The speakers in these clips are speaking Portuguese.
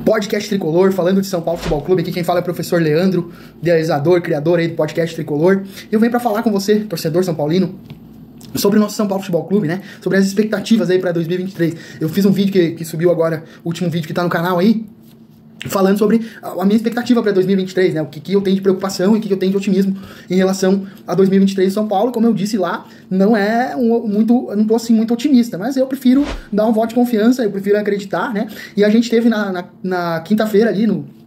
Podcast Tricolor, falando de São Paulo Futebol Clube. Aqui quem fala é o professor Leandro, idealizador, criador aí do Podcast Tricolor. Eu venho pra falar com você, torcedor são paulino, sobre o nosso São Paulo Futebol Clube, né? Sobre as expectativas aí pra 2023. Eu fiz um vídeo que subiu agora, o último vídeo que tá no canal aí, falando sobre a minha expectativa para 2023, né? O que eu tenho de preocupação e o que eu tenho de otimismo em relação a 2023 em São Paulo. Como eu disse lá, não é eu não tô assim muito otimista, mas eu prefiro dar um voto de confiança, eu prefiro acreditar, né? E a gente teve na quinta-feira ali, no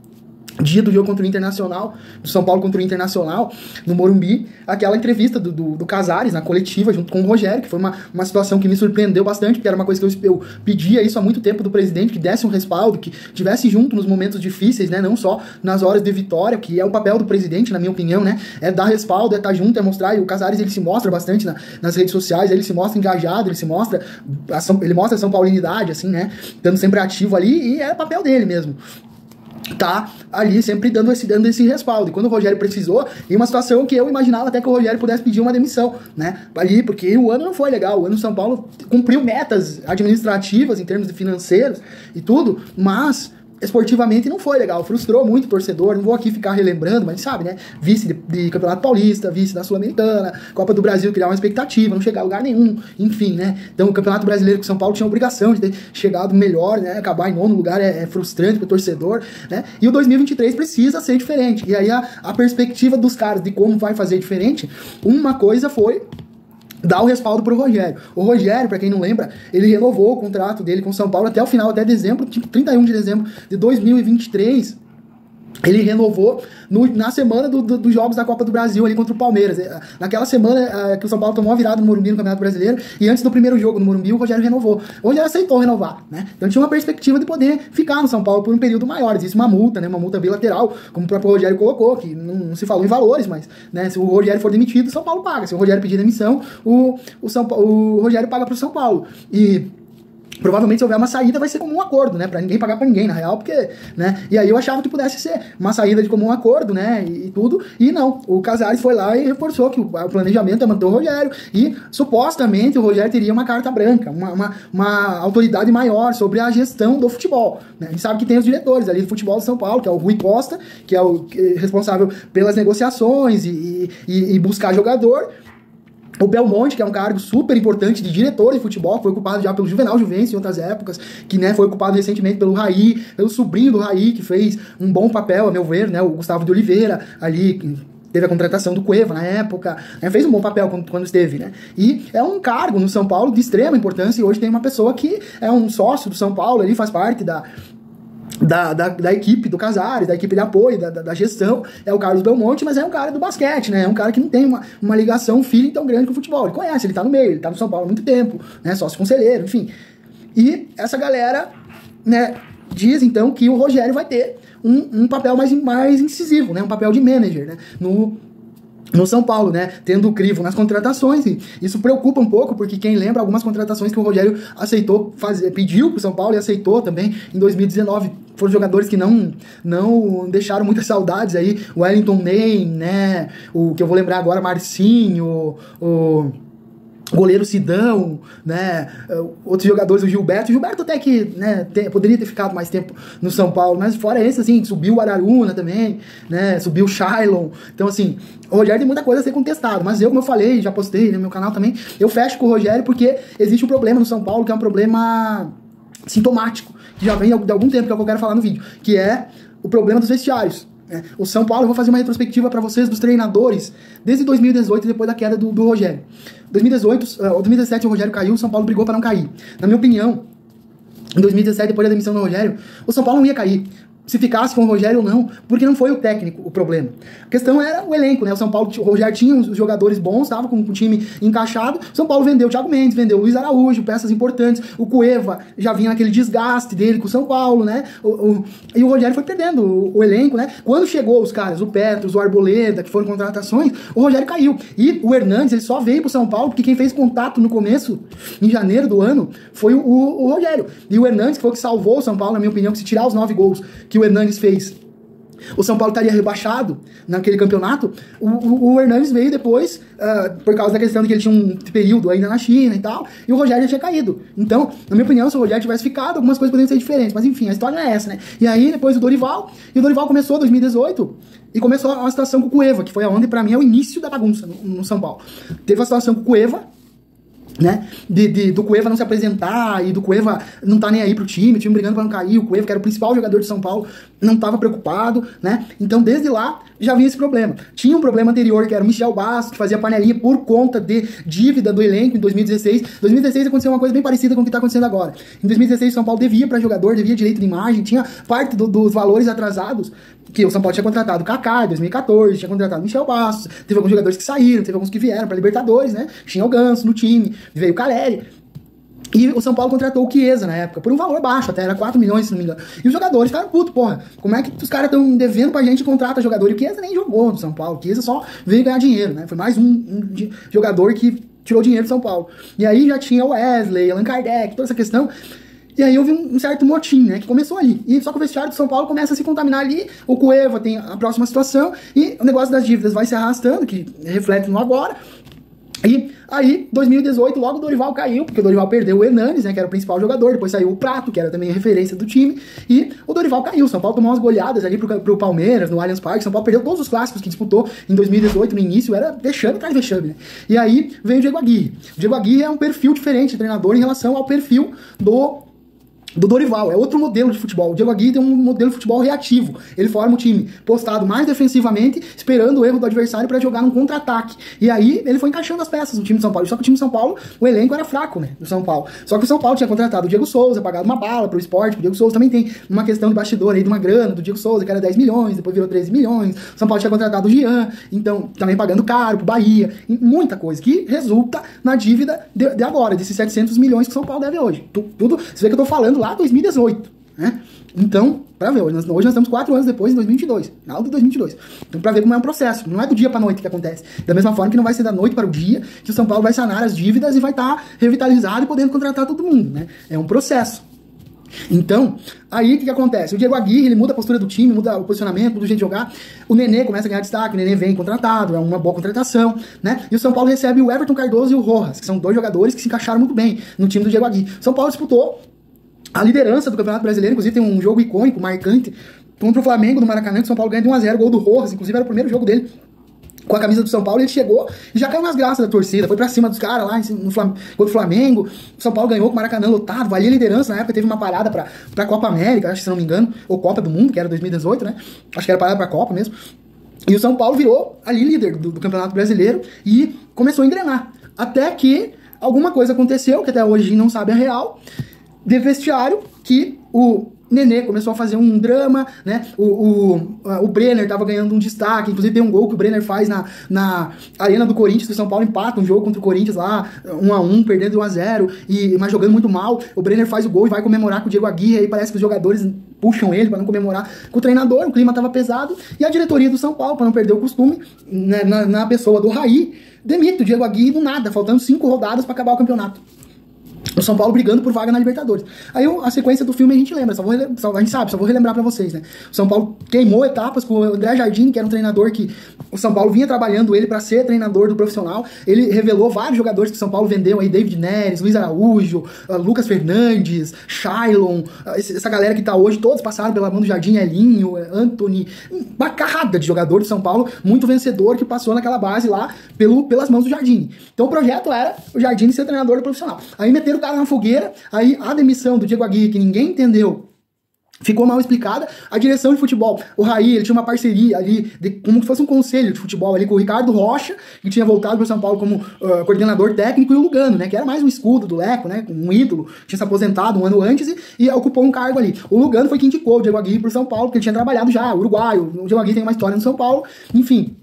dia do jogo contra o Internacional, do São Paulo contra o Internacional, no Morumbi, aquela entrevista do Casares na coletiva, junto com o Rogério, que foi uma situação que me surpreendeu bastante, porque era uma coisa que eu pedia isso há muito tempo do presidente, que desse um respaldo, que tivesse junto nos momentos difíceis, né, não só nas horas de vitória, que é o papel do presidente, na minha opinião, né, é dar respaldo, é estar junto, é mostrar, e o Casares, ele se mostra bastante nas redes sociais, ele se mostra engajado, ele mostra a São Paulinidade, assim, né, estando sempre ativo ali, e é papel dele mesmo. Tá ali sempre dando esse respaldo. E quando o Rogério precisou, em uma situação que eu imaginava até que o Rogério pudesse pedir uma demissão, né? Ali, porque o ano não foi legal. O ano do São Paulo cumpriu metas administrativas em termos de financeiros e tudo, mas esportivamente não foi legal, frustrou muito o torcedor. Não vou aqui ficar relembrando, mas sabe, né? Vice de Campeonato Paulista, vice da Sul-Americana, Copa do Brasil, criar uma expectativa, não chegar a lugar nenhum, enfim, né? Então o Campeonato Brasileiro que o São Paulo tinha a obrigação de ter chegado melhor, né? Acabar em nono lugar é frustrante pro torcedor, né? E o 2023 precisa ser diferente. E aí a perspectiva dos caras de como vai fazer diferente, uma coisa foi dar o respaldo pro Rogério. O Rogério, pra quem não lembra, ele renovou o contrato dele com o São Paulo até o final, até dezembro, tipo 31 de dezembro de 2023. Ele renovou na semana dos jogos da Copa do Brasil ali contra o Palmeiras. Naquela semana que o São Paulo tomou a virada no Morumbi no Campeonato Brasileiro, e antes do primeiro jogo no Morumbi, o Rogério renovou. O Rogério aceitou renovar, né? Então tinha uma perspectiva de poder ficar no São Paulo por um período maior. Existe uma multa, né? Uma multa bilateral, como o próprio Rogério colocou, que não se falou em valores, mas, né, se o Rogério for demitido, o São Paulo paga. Se o Rogério pedir demissão, o Rogério paga pro São Paulo. E provavelmente, se houver uma saída, vai ser comum acordo, né? Pra ninguém pagar pra ninguém, na real, porque, né? E aí eu achava que pudesse ser uma saída de comum acordo, né? E tudo. E não. O Casares foi lá e reforçou que o planejamento é manter o Rogério. E, supostamente, o Rogério teria uma carta branca, uma autoridade maior sobre a gestão do futebol, né? A gente sabe que tem os diretores ali do futebol de São Paulo, que é o Rui Costa, que é o responsável pelas negociações e buscar jogador. O Belmonte, que é um cargo super importante de diretor de futebol, que foi ocupado já pelo Juvenal Juvencio em outras épocas, que, né, foi ocupado recentemente pelo Raí, pelo sobrinho do Raí, que fez um bom papel, a meu ver, né, o Gustavo de Oliveira, ali, teve a contratação do Cueva na época, né, fez um bom papel quando esteve, né, e é um cargo no São Paulo de extrema importância, e hoje tem uma pessoa que é um sócio do São Paulo, ele faz parte da equipe do Casares, da equipe de apoio, da gestão, é o Carlos Belmonte, mas é um cara do basquete, né? É um cara que não tem uma ligação, um feeling tão grande com o futebol. Ele conhece, ele tá no meio, ele tá no São Paulo há muito tempo, né? Sócio conselheiro, enfim. E essa galera, né, diz então que o Rogério vai ter um papel mais incisivo, né? Um papel de manager, né? No São Paulo, né, tendo o crivo nas contratações, e isso preocupa um pouco, porque quem lembra algumas contratações que o Rogério aceitou fazer, pediu pro São Paulo e aceitou também em 2019, foram jogadores que não deixaram muitas saudades aí, o Wellington Ney, né, o que eu vou lembrar agora, Marcinho, o goleiro Sidão, né, outros jogadores, o Gilberto até que, né, poderia ter ficado mais tempo no São Paulo, mas fora esse, assim, subiu o Araruna também, né, subiu o Shailon, então assim, o Rogério tem muita coisa a ser contestado, mas eu, como eu falei, já postei no meu canal também, eu fecho com o Rogério porque existe um problema no São Paulo, que é um problema sintomático, que já vem de algum tempo, que é o que eu quero falar no vídeo, que é o problema dos vestiários. O São Paulo, eu vou fazer uma retrospectiva para vocês dos treinadores desde 2018, depois da queda do Rogério. 2017 o Rogério caiu, o São Paulo brigou para não cair. Na minha opinião, em 2017, depois da demissão do Rogério, o São Paulo não ia cair. Se ficasse com o Rogério ou não, porque não foi o técnico o problema. A questão era o elenco, né? O São Paulo, o Rogério tinha os jogadores bons, estava com o time encaixado. O São Paulo vendeu o Thiago Mendes, vendeu o Luiz Araújo, peças importantes. O Cueva já vinha naquele desgaste dele com o São Paulo, né? E o Rogério foi perdendo o elenco, né? Quando chegou os caras, o Petros, o Arboleda, que foram contratações, o Rogério caiu. E o Hernandes, ele só veio pro São Paulo porque quem fez contato no começo, em janeiro do ano, foi o Rogério. E o Hernandes foi o que salvou o São Paulo, na minha opinião, que se tirar os 9 gols que o Hernandes fez o São Paulo estaria rebaixado naquele campeonato. O Hernanes veio depois, por causa da questão de que ele tinha um período ainda na China e tal, e o Rogério já tinha caído. Então, na minha opinião, se o Rogério tivesse ficado, algumas coisas poderiam ser diferentes, mas enfim, a história é essa, né? E aí, depois o Dorival começou em 2018, e começou a situação com o Cueva, que foi onde, pra mim, é o início da bagunça no São Paulo. Teve a situação com o Cueva, né, do Cueva não se apresentar e do Cueva não tá nem aí pro time, o time brigando pra não cair, o Cueva, que era o principal jogador de São Paulo, não tava preocupado, né, então desde lá já vinha esse problema. Tinha um problema anterior, que era o Michel Bastos, que fazia panelinha por conta de dívida do elenco em 2016. Em 2016 aconteceu uma coisa bem parecida com o que tá acontecendo agora. Em 2016 o São Paulo devia pra jogador, devia direito de imagem, tinha parte dos valores atrasados, que o São Paulo tinha contratado Kaká em 2014, tinha contratado Michel Bastos, teve alguns jogadores que saíram, teve alguns que vieram pra Libertadores, né, tinha o Ganso no time, veio o Caleri. E o São Paulo contratou o Chiesa na época, por um valor baixo, até era 4 milhões, se não me engano. E os jogadores ficaram putos, porra. Como é que os caras estão devendo pra gente e contrata jogador? E o Chiesa nem jogou no São Paulo. O Chiesa só veio ganhar dinheiro, né? Foi mais um jogador que tirou dinheiro do São Paulo. E aí já tinha o Wesley, Allan Kardec, toda essa questão. E aí houve um certo motim, né, que começou ali. E só que o vestiário do São Paulo começa a se contaminar ali, o Cueva tem a próxima situação, e o negócio das dívidas vai se arrastando, que reflete no agora. E aí, 2018, logo o Dorival caiu, porque o Dorival perdeu o Hernanes, né, que era o principal jogador, depois saiu o Prato, que era também a referência do time, e o Dorival caiu. O São Paulo tomou umas goleadas ali pro Palmeiras, no Allianz Parque. São Paulo perdeu todos os clássicos que disputou em 2018, no início, era vexame atrás de vexame, né? E aí veio o Diego Aguirre. O Diego Aguirre é um perfil diferente de treinador em relação ao perfil do Dorival, é outro modelo de futebol. O Diego Aguirre tem um modelo de futebol reativo. Ele forma o time postado mais defensivamente, esperando o erro do adversário para jogar num contra-ataque. E aí ele foi encaixando as peças no time de São Paulo. Só que o time de São Paulo, o elenco era fraco, né, do São Paulo. Só que o São Paulo tinha contratado o Diego Souza, pagado uma bala pro Sport. O Diego Souza também tem uma questão de bastidor aí, de uma grana do Diego Souza, que era 10 milhões, depois virou 13 milhões. O São Paulo tinha contratado o Jean, então também pagando caro pro Bahia. E muita coisa que resulta na dívida de agora, desses 700 milhões que o São Paulo deve hoje. Tudo, você vê que eu tô falando lá 2018. Né? Então, pra ver, hoje nós estamos 4 anos depois, em 2022, final de 2022. Então, pra ver como é um processo, não é do dia pra noite que acontece. Da mesma forma que não vai ser da noite para o dia que o São Paulo vai sanar as dívidas e vai estar revitalizado e podendo contratar todo mundo, né? É um processo. Então, aí o que acontece? O Diego Aguirre, ele muda a postura do time, muda o posicionamento, muda o jeito de jogar. O Nenê começa a ganhar destaque, o Nenê vem contratado, é uma boa contratação, né? E o São Paulo recebe o Everton Cardoso e o Rojas, que são dois jogadores que se encaixaram muito bem no time do Diego Aguirre. O São Paulo disputou a liderança do Campeonato Brasileiro, inclusive tem um jogo icônico, marcante, contra o Flamengo no Maracanã, que o São Paulo ganha de 1-0, gol do Rojas, inclusive era o primeiro jogo dele com a camisa do São Paulo, ele chegou e já caiu nas graças da torcida, foi pra cima dos caras lá contra o Flamengo. O São Paulo ganhou com o Maracanã lotado, valia a liderança. Na época teve uma parada pra Copa América, acho que se não me engano, ou Copa do Mundo, que era 2018, né? Acho que era parada pra Copa mesmo. E o São Paulo virou ali líder do Campeonato Brasileiro e começou a engrenar. Até que alguma coisa aconteceu, que até hoje a gente não sabe a real, de vestiário, que o Nenê começou a fazer um drama, né? O Brenner tava ganhando um destaque, inclusive tem um gol que o Brenner faz na arena do Corinthians, que o São Paulo empata um jogo contra o Corinthians lá, 1-1, perdendo 1-0, mas jogando muito mal. O Brenner faz o gol e vai comemorar com o Diego Aguirre, aí parece que os jogadores puxam ele para não comemorar com o treinador, o clima tava pesado, e a diretoria do São Paulo, para não perder o costume, né, na pessoa do Raí, demite o Diego Aguirre do nada, faltando 5 rodadas para acabar o campeonato. O São Paulo brigando por vaga na Libertadores. Aí a sequência do filme a gente lembra, a gente sabe, só vou relembrar pra vocês, né? O São Paulo queimou etapas com o André Jardim, que era um treinador que o São Paulo vinha trabalhando ele pra ser treinador do profissional. Ele revelou vários jogadores que o São Paulo vendeu aí, David Neres, Luiz Araújo, Lucas Fernandes, Shailon, essa galera que tá hoje, todos passaram pela mão do Jardim, Elinho, Anthony, uma carrada de jogador do São Paulo, muito vencedor, que passou naquela base lá pelas mãos do Jardim. Então o projeto era o Jardim ser treinador do profissional. Aí meteram o cara na fogueira, aí a demissão do Diego Aguirre, que ninguém entendeu, ficou mal explicada. A direção de futebol, o Raí, ele tinha uma parceria ali, como se fosse um conselho de futebol ali com o Ricardo Rocha, que tinha voltado para o São Paulo como coordenador técnico, e o Lugano, né, que era mais um escudo do Leco, né, um ídolo, tinha se aposentado um ano antes e ocupou um cargo ali. O Lugano foi quem indicou o Diego Aguirre para o São Paulo, porque ele tinha trabalhado já, uruguaio, o Diego Aguirre tem uma história no São Paulo, enfim.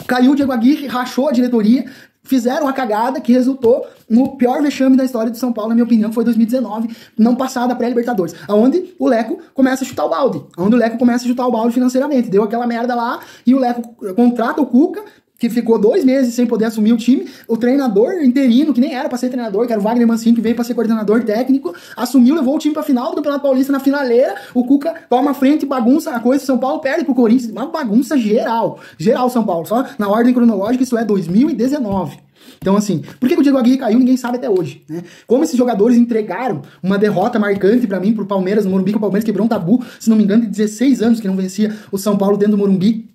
Caiu o Diego Aguirre, rachou a diretoria, fizeram a cagada que resultou no pior vexame da história do São Paulo, na minha opinião, que foi 2019, não passar da pré-Libertadores, onde o Leco começa a chutar o balde, financeiramente, deu aquela merda lá, e o Leco contrata o Cuca, que ficou 2 meses sem poder assumir o time, o treinador interino, que nem era pra ser treinador, que era o Wagner Mancini, que veio pra ser coordenador técnico, assumiu, levou o time pra final do Campeonato Paulista na finaleira, o Cuca toma a frente, bagunça a coisa, São Paulo perde pro Corinthians, uma bagunça geral São Paulo, só na ordem cronológica, isso é 2019. Então, assim, por que o Diego Aguirre caiu, ninguém sabe até hoje, né? Como esses jogadores entregaram uma derrota marcante pra mim, pro Palmeiras, no Morumbi, que o Palmeiras quebrou um tabu, se não me engano, de 16 anos que não vencia o São Paulo dentro do Morumbi.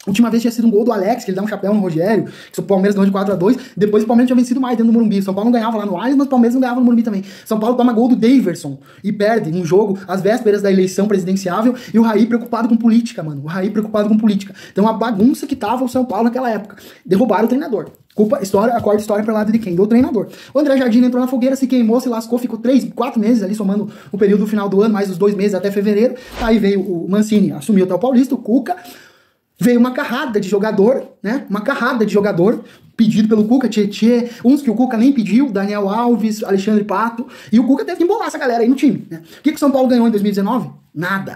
A última vez tinha sido um gol do Alex, que ele dá um chapéu no Rogério, que o Palmeiras ganhou de 4-2, depois o Palmeiras tinha vencido mais dentro do Morumbi. São Paulo não ganhava lá no Allianz, mas o Palmeiras não ganhava no Morumbi também. São Paulo toma gol do Daverson e perde um jogo às vésperas da eleição presidenciável, e o Raí preocupado com política, mano. O Raí preocupado com política. Então a bagunça que tava o São Paulo naquela época. Derrubaram o treinador. Acorda história pro lado de quem? Do treinador. O André Jardim entrou na fogueira, se queimou, se lascou, ficou 4 meses ali, somando o período final do ano, mais os 2 meses até fevereiro. Aí veio o Mancini, assumiu até o Paulista, o Cuca. Veio uma carrada de jogador, né? Uma carrada de jogador pedido pelo Cuca, Tietê, uns que o Cuca nem pediu, Daniel Alves, Alexandre Pato, e o Cuca teve que embolar essa galera aí no time, né? O que o São Paulo ganhou em 2019? Nada.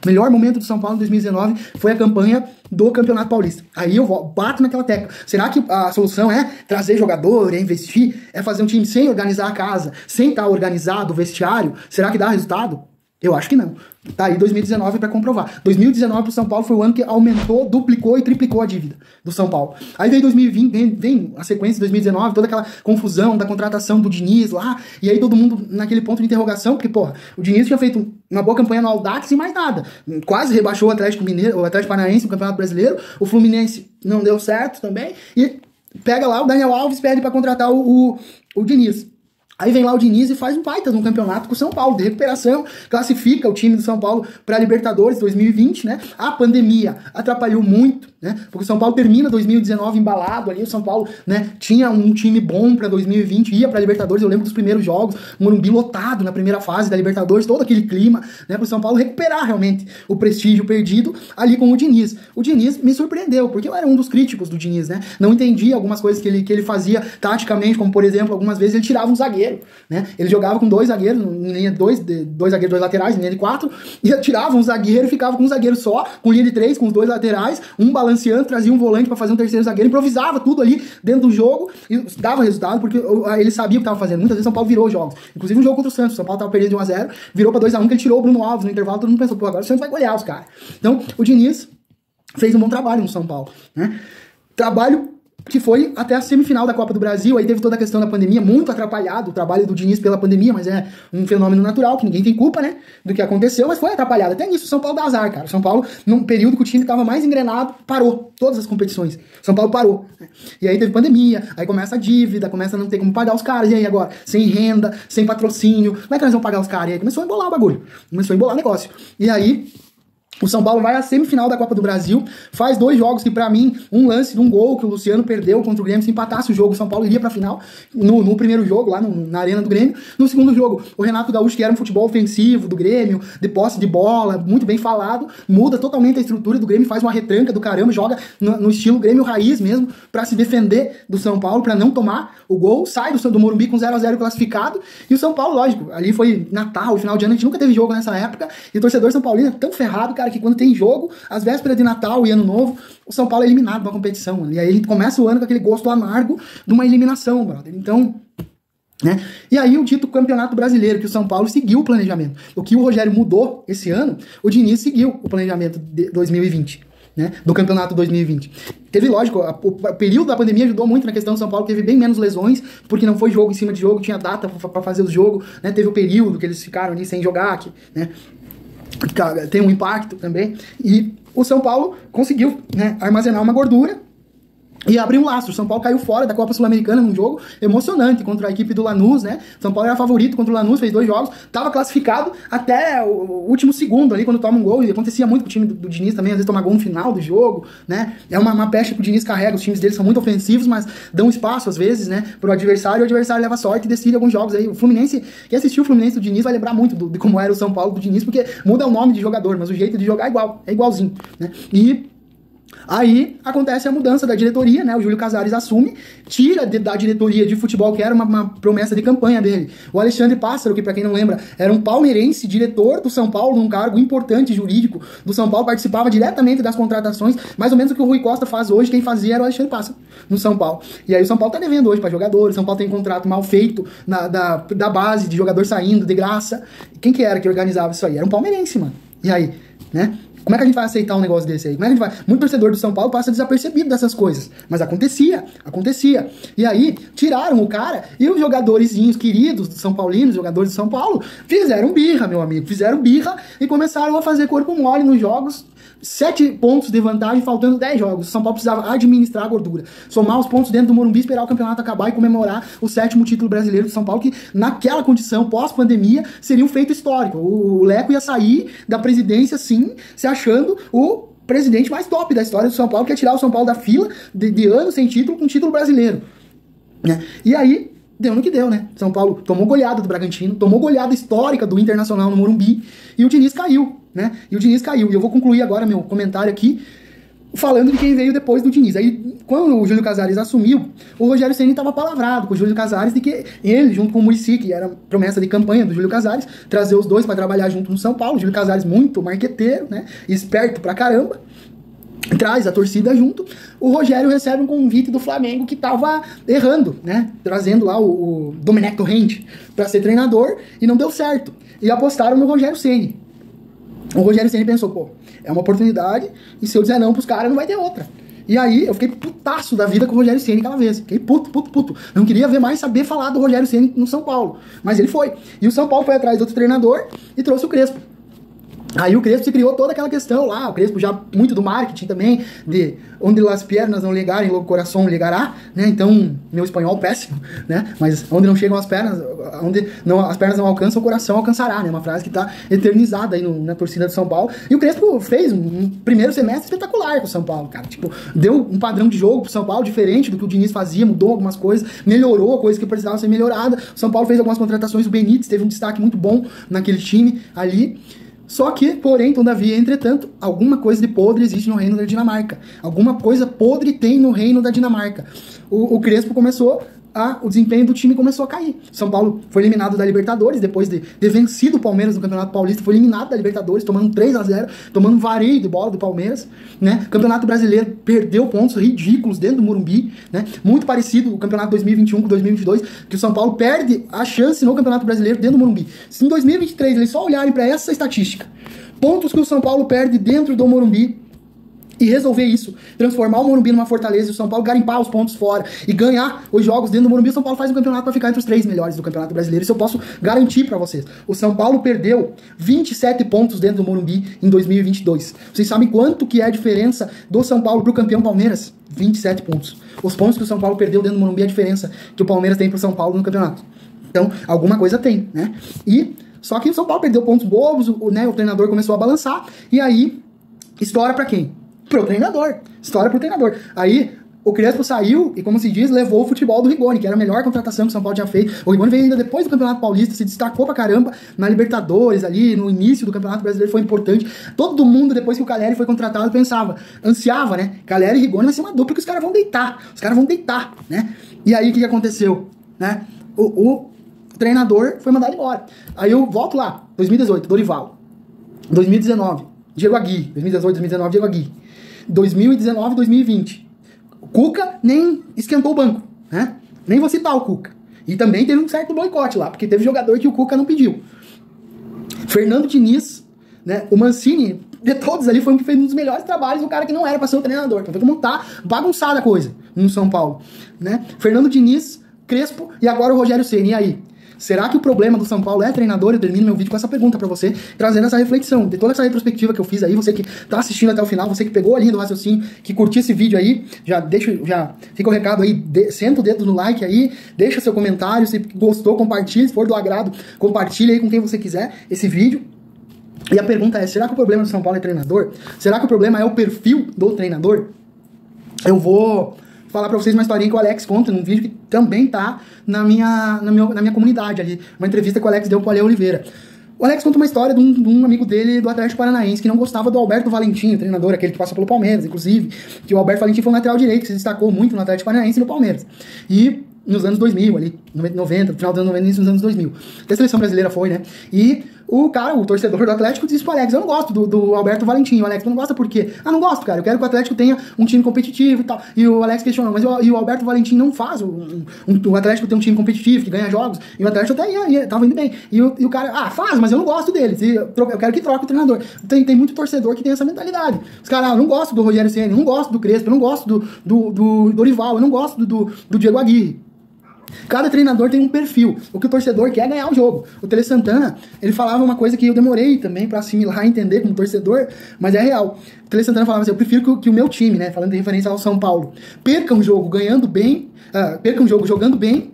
O melhor momento do São Paulo em 2019 foi a campanha do Campeonato Paulista. Aí eu bato naquela tecla. Será que a solução é trazer jogador, é investir, é fazer um time sem organizar a casa, sem estar organizado o vestiário? Será que dá resultado? Eu acho que não. Tá aí 2019 para comprovar. 2019 pro São Paulo foi o ano que aumentou, duplicou e triplicou a dívida do São Paulo. Aí veio 2020, vem a sequência de 2019, toda aquela confusão da contratação do Diniz lá, e aí todo mundo naquele ponto de interrogação, porque, porra, o Diniz tinha feito uma boa campanha no Audax e mais nada. Quase rebaixou o Atlético Mineiro, o Atlético Paranaense no Campeonato Brasileiro, o Fluminense não deu certo também, e pega lá o Daniel Alves, pede para contratar o Diniz. Aí vem lá o Diniz e faz um baita no campeonato com o São Paulo, de recuperação, classifica o time do São Paulo para a Libertadores 2020, né? A pandemia atrapalhou muito, né? Porque o São Paulo termina 2019 embalado ali, o São Paulo, né, tinha um time bom para 2020, ia para a Libertadores, eu lembro dos primeiros jogos, o Morumbi lotado na primeira fase da Libertadores, todo aquele clima, né, para o São Paulo recuperar realmente o prestígio perdido ali com o Diniz. O Diniz me surpreendeu, porque eu era um dos críticos do Diniz, né? Não entendia algumas coisas que ele fazia taticamente, como por exemplo, algumas vezes ele tirava um zagueiro, né? Ele jogava com 2 zagueiros, em linha de 2 zagueiros, 2 laterais, em linha de 4, e tirava um zagueiro e ficava com um zagueiro só, com linha de 3, com os 2 laterais, um balanceando, trazia um volante para fazer um terceiro zagueiro, improvisava tudo ali dentro do jogo e dava resultado, porque ele sabia o que estava fazendo. Muitas vezes São Paulo virou jogos. Inclusive um jogo contra o Santos, São Paulo estava perdendo de 1-0, virou para 2-1, que ele tirou o Bruno Alves no intervalo, todo mundo pensou, pô, agora o Santos vai golear os caras. Então, o Diniz fez um bom trabalho no São Paulo, né? Trabalho que foi até a semifinal da Copa do Brasil, aí teve toda a questão da pandemia, muito atrapalhado o trabalho do Diniz pela pandemia, mas é um fenômeno natural, que ninguém tem culpa, né, do que aconteceu, mas foi atrapalhado. Até nisso o São Paulo dá azar, cara. O São Paulo, num período que o time estava mais engrenado, parou todas as competições. O São Paulo parou. Né? E aí teve pandemia, aí começa a dívida, começa a não ter como pagar os caras, e aí agora? Sem renda, sem patrocínio, como é que nós vamos pagar os caras? E aí começou a embolar o bagulho, começou a embolar o negócio. E aí o São Paulo vai à semifinal da Copa do Brasil, faz 2 jogos que, pra mim, um lance de um gol que o Luciano perdeu contra o Grêmio, se empatasse o jogo, o São Paulo iria pra final, no primeiro jogo, lá na arena do Grêmio. No segundo jogo, o Renato Gaúcho, que era um futebol ofensivo do Grêmio, de posse de bola, muito bem falado, muda totalmente a estrutura do Grêmio, faz uma retranca do caramba, joga no estilo Grêmio raiz mesmo, pra se defender do São Paulo, pra não tomar o gol, sai do Morumbi com 0-0 classificado, e o São Paulo, lógico, ali foi Natal, final de ano, a gente nunca teve jogo nessa época, e o torcedor São Paulino é tão ferrado, cara, que quando tem jogo, às vésperas de Natal e Ano Novo, o São Paulo é eliminado da competição, mano. E aí a gente começa o ano com aquele gosto amargo de uma eliminação, brother. Então, né? E aí o dito Campeonato Brasileiro, que o São Paulo seguiu o planejamento. O que o Rogério mudou esse ano, o Diniz seguiu o planejamento de 2020. Né, do campeonato 2020. Teve, lógico, o período da pandemia ajudou muito na questão do São Paulo, teve bem menos lesões, porque não foi jogo em cima de jogo, tinha data pra fazer os jogos, né, teve o período que eles ficaram ali sem jogar, que, né, tem um impacto também, e o São Paulo conseguiu, né, armazenar uma gordura e abrir um laço. O São Paulo caiu fora da Copa Sul-Americana num jogo emocionante contra a equipe do Lanús, né? O São Paulo era favorito contra o Lanús, fez 2 jogos, tava classificado até o último segundo ali, quando toma um gol, e acontecia muito com o time do Diniz também, às vezes tomar gol no final do jogo, né? É uma pecha que o Diniz carrega, os times dele são muito ofensivos, mas dão espaço às vezes, né, pro adversário, e o adversário leva sorte e decide alguns jogos aí. O Fluminense, quem assistiu o Fluminense do Diniz vai lembrar muito de como era o São Paulo do Diniz, porque muda o nome de jogador, mas o jeito de jogar é igual, é igualzinho, né? E Aí acontece a mudança da diretoria, né? O Júlio Casares assume, tira da diretoria de futebol, que era uma promessa de campanha dele, o Alexandre Pássaro, que pra quem não lembra, era um palmeirense, diretor do São Paulo, num cargo importante jurídico do São Paulo, participava diretamente das contratações, mais ou menos o que o Rui Costa faz hoje, quem fazia era o Alexandre Pássaro, no São Paulo. E aí o São Paulo tá devendo hoje pra jogadores, o São Paulo tem um contrato mal feito da base, de jogador saindo de graça. Quem que era que organizava isso aí? Era um palmeirense, mano. E aí, né? Como é que a gente vai aceitar um negócio desse aí? Como é que a gente vai? Muito torcedor do São Paulo passa desapercebido dessas coisas. Mas acontecia. E aí, tiraram o cara e os jogadorzinhos queridos do São Paulino, os jogadores de São Paulo, fizeram birra, meu amigo. Fizeram birra e começaram a fazer corpo mole nos jogos. 7 pontos de vantagem, faltando 10 jogos. O São Paulo precisava administrar a gordura. Somar os pontos dentro do Morumbi, esperar o campeonato acabar e comemorar o 7º título brasileiro do São Paulo, que naquela condição, pós-pandemia, seria um feito histórico. O Leco ia sair da presidência, sim, se achando o presidente mais top da história do São Paulo, que ia tirar o São Paulo da fila de anos sem título com título brasileiro. Né? E aí, deu no que deu, né? São Paulo tomou goleada do Bragantino, tomou goleada histórica do Internacional no Morumbi, e o Diniz caiu, né? E eu vou concluir agora meu comentário aqui falando de quem veio depois do Diniz. Aí, quando o Júlio Casares assumiu, o Rogério Ceni estava palavrado com o Júlio Casares de que ele, junto com o Muricy, que era promessa de campanha do Júlio Casares, trazer os dois para trabalhar junto no São Paulo. O Júlio Casares muito marqueteiro, né? Esperto pra caramba. Traz a torcida junto. O Rogério recebe um convite do Flamengo que tava errando, né? Trazendo lá o Domenech Torrente para ser treinador e não deu certo. E apostaram no Rogério Ceni. O Rogério Ceni pensou, pô, é uma oportunidade e se eu dizer não pros caras não vai ter outra. E aí eu fiquei putaço da vida com o Rogério Ceni aquela vez. Fiquei puto. Não queria ver mais saber falar do Rogério Ceni no São Paulo. Mas ele foi. E o São Paulo foi atrás de outro treinador e trouxe o Crespo. Aí o Crespo se criou toda aquela questão lá, o Crespo já muito do marketing também, de onde las pernas não ligarem, logo o coração ligará, né? Então, meu espanhol péssimo, né? Mas onde não chegam as pernas, onde não, as pernas não alcançam, o coração alcançará, né? Uma frase que tá eternizada aí na torcida do São Paulo. E o Crespo fez um primeiro semestre espetacular com o São Paulo, cara. Tipo, deu um padrão de jogo pro São Paulo diferente do que o Diniz fazia, mudou algumas coisas, melhorou coisas que precisavam ser melhoradas. O São Paulo fez algumas contratações, o Benítez teve um destaque muito bom naquele time ali. Só que, porém, todavia, entretanto, alguma coisa de podre existe no reino da Dinamarca. Alguma coisa podre tem no reino da Dinamarca. O Crespo começou o desempenho do time começou a cair. São Paulo foi eliminado da Libertadores, depois de ter vencido o Palmeiras no Campeonato Paulista, foi eliminado da Libertadores, tomando 3-0, tomando um vareio de bola do Palmeiras, né? Campeonato Brasileiro perdeu pontos ridículos dentro do Morumbi, né? Muito parecido o Campeonato 2021 com 2022, que o São Paulo perde a chance no Campeonato Brasileiro dentro do Morumbi. Se em 2023 eles só olharem para essa estatística, pontos que o São Paulo perde dentro do Morumbi, e resolver isso, transformar o Morumbi numa fortaleza e o São Paulo garimpar os pontos fora e ganhar os jogos dentro do Morumbi, o São Paulo faz um campeonato para ficar entre os 3 melhores do Campeonato Brasileiro. Isso eu posso garantir para vocês. O São Paulo perdeu 27 pontos dentro do Morumbi em 2022. Vocês sabem quanto que é a diferença do São Paulo pro campeão Palmeiras? 27 pontos. Os pontos que o São Paulo perdeu dentro do Morumbi é a diferença que o Palmeiras tem pro São Paulo no campeonato. Então, alguma coisa tem, né? Só que o São Paulo perdeu pontos bobos, o treinador começou a balançar, e aí, estoura pra quem? Pro treinador. História pro treinador. Aí, o Crespo saiu e, como se diz, levou o futebol do Rigoni, que era a melhor contratação que o São Paulo tinha feito. O Rigoni veio ainda depois do Campeonato Paulista, se destacou pra caramba na Libertadores ali, no início do Campeonato Brasileiro, foi importante. Todo mundo, depois que o Caleri foi contratado, ansiava, né? Caleri e Rigoni vai ser uma dupla que os caras vão deitar, né? E aí, o que aconteceu? Né? O treinador foi mandado embora. Aí eu volto lá, 2018, Dorival. 2019, Diego Aguirre. 2018, 2019, Diego Aguirre. 2019, 2020. O Cuca nem esquentou o banco, né? Nem vou citar o Cuca. E também teve um certo boicote lá, porque teve jogador que o Cuca não pediu. Fernando Diniz, né? O Mancini, de todos ali, foi um que fez um dos melhores trabalhos, o cara que não era pra ser o treinador. Então, como tá bagunçada a coisa no São Paulo, né? Fernando Diniz, Crespo e agora o Rogério Ceni. E aí? Será que o problema do São Paulo é treinador? Eu termino meu vídeo com essa pergunta pra você, trazendo essa reflexão, de toda essa retrospectiva que eu fiz aí, você que tá assistindo até o final, você que pegou a linha do raciocínio, que curtiu esse vídeo aí, já fica o recado aí, senta o dedo no like aí, deixa seu comentário, se gostou, compartilha, se for do agrado, compartilha aí com quem você quiser esse vídeo. E a pergunta é, será que o problema do São Paulo é treinador? Será que o problema é o perfil do treinador? Eu vou falar pra vocês uma historinha que o Alex conta num vídeo que também tá na minha comunidade ali. Uma entrevista que o Alex deu pro Ale Oliveira. O Alex conta uma história de um amigo dele do Atlético Paranaense que não gostava do Alberto Valentim, o treinador, aquele que passou pelo Palmeiras, inclusive, que o Alberto Valentim foi um lateral direito, que se destacou muito no Atlético Paranaense e no Palmeiras. E nos anos 2000, ali, 90, no final dos anos 90, início dos anos 2000. Até a seleção brasileira foi, né? E o cara, o torcedor do Atlético, disse pro Alex, eu não gosto do Alberto Valentim. O Alex, não gosta por quê? Ah, não gosto, cara, eu quero que o Atlético tenha um time competitivo e tal. E o Alex questionou, mas o Alberto Valentim não faz o Atlético ter um time competitivo, que ganha jogos, e o Atlético até tava indo bem. E o cara, faz, mas eu não gosto dele, eu quero que troque o treinador. Tem muito torcedor que tem essa mentalidade. Os caras, eu não gosto do Rogério Ceni, eu não gosto do Crespo, eu não gosto do Dorival, eu não gosto do Diego Aguirre. Cada treinador tem um perfil. O que o torcedor quer é ganhar o jogo. O Tele Santana, ele falava uma coisa que eu demorei também pra assimilar e entender como torcedor, mas é real. O Tele Santana falava assim, eu prefiro que o meu time, né, falando de referência ao São Paulo, perca um jogo ganhando bem, perca um jogo jogando bem,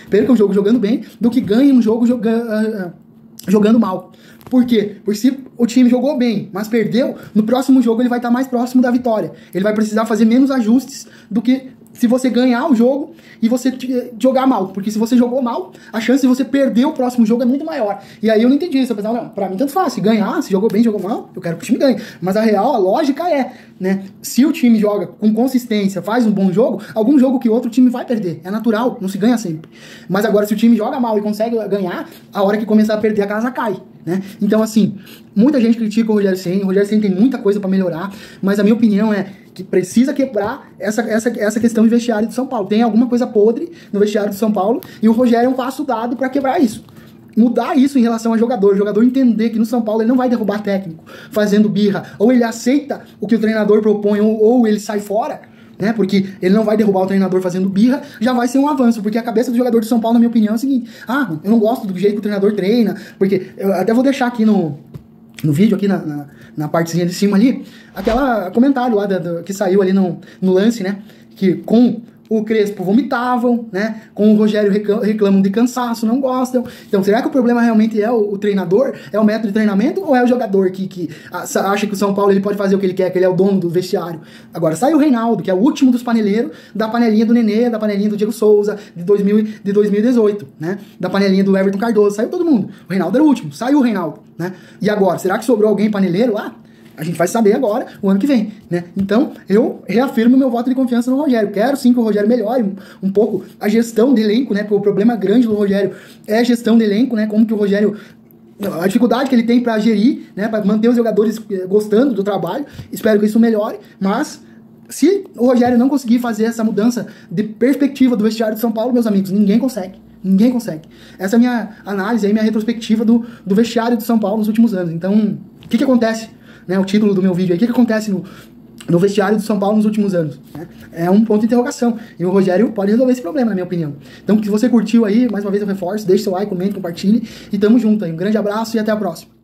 perca um jogo jogando bem, do que ganhe um jogo jogando mal. Por quê? Porque se o time jogou bem, mas perdeu, no próximo jogo ele vai estar mais próximo da vitória. Ele vai precisar fazer menos ajustes do que se você ganhar o jogo e você jogar mal. Porque se você jogou mal, a chance de você perder o próximo jogo é muito maior. E aí eu não entendi isso. Eu pensava, não, pra mim tanto faz. Se ganhar, se jogou bem, jogou mal, eu quero que o time ganhe. Mas a real, a lógica é, né? Se o time joga com consistência, faz um bom jogo, algum jogo que outro time vai perder. É natural, não se ganha sempre. Mas agora, se o time joga mal e consegue ganhar, a hora que começar a perder, a casa cai. Né? Então, assim, muita gente critica o Rogério Ceni tem muita coisa pra melhorar, mas a minha opinião é que precisa quebrar essa questão de vestiário do São Paulo. Tem alguma coisa podre no vestiário do São Paulo e o Rogério é um passo dado pra quebrar isso. Mudar isso em relação ao jogador, o jogador entender que no São Paulo ele não vai derrubar técnico fazendo birra, ou ele aceita o que o treinador propõe, ou ele sai fora, né? Porque ele não vai derrubar o treinador fazendo birra, já vai ser um avanço, porque a cabeça do jogador de São Paulo, na minha opinião, é o seguinte: eu não gosto do jeito que o treinador treina, porque eu até vou deixar aqui no vídeo, aqui na partezinha de cima ali, aquela comentário lá que saiu ali no lance, né? Que com o Crespo vomitavam, né? Com o Rogério reclamam de cansaço, não gostam. Então, será que o problema realmente é o treinador? É o método de treinamento? Ou é o jogador que acha que o São Paulo ele pode fazer o que ele quer, que ele é o dono do vestiário? Agora, sai o Reinaldo, que é o último dos paneleiros, da panelinha do Nenê, da panelinha do Diego Souza, de 2018, né? Da panelinha do Everton Cardoso. Saiu todo mundo. O Reinaldo era o último. Saiu o Reinaldo, né? E agora, será que sobrou alguém paneleiro lá? A gente vai saber agora, o ano que vem, né? Então, eu reafirmo meu voto de confiança no Rogério. Quero sim que o Rogério melhore um pouco a gestão de elenco, né? Porque o problema grande do Rogério é a gestão de elenco, né? Como que o Rogério... A dificuldade que ele tem para gerir, né? Para manter os jogadores gostando do trabalho. Espero que isso melhore, mas... Se o Rogério não conseguir fazer essa mudança de perspectiva do vestiário de São Paulo, meus amigos, ninguém consegue. Ninguém consegue. Essa é a minha análise, minha retrospectiva do vestiário de São Paulo nos últimos anos. Então, o que acontece? Né, o título do meu vídeo aí, o que acontece no vestiário do São Paulo nos últimos anos? Né? É um ponto de interrogação. E o Rogério pode resolver esse problema, na minha opinião. Então, se você curtiu aí, mais uma vez eu reforço, deixe seu like, comente, compartilhe. E tamo junto aí. Um grande abraço e até a próxima.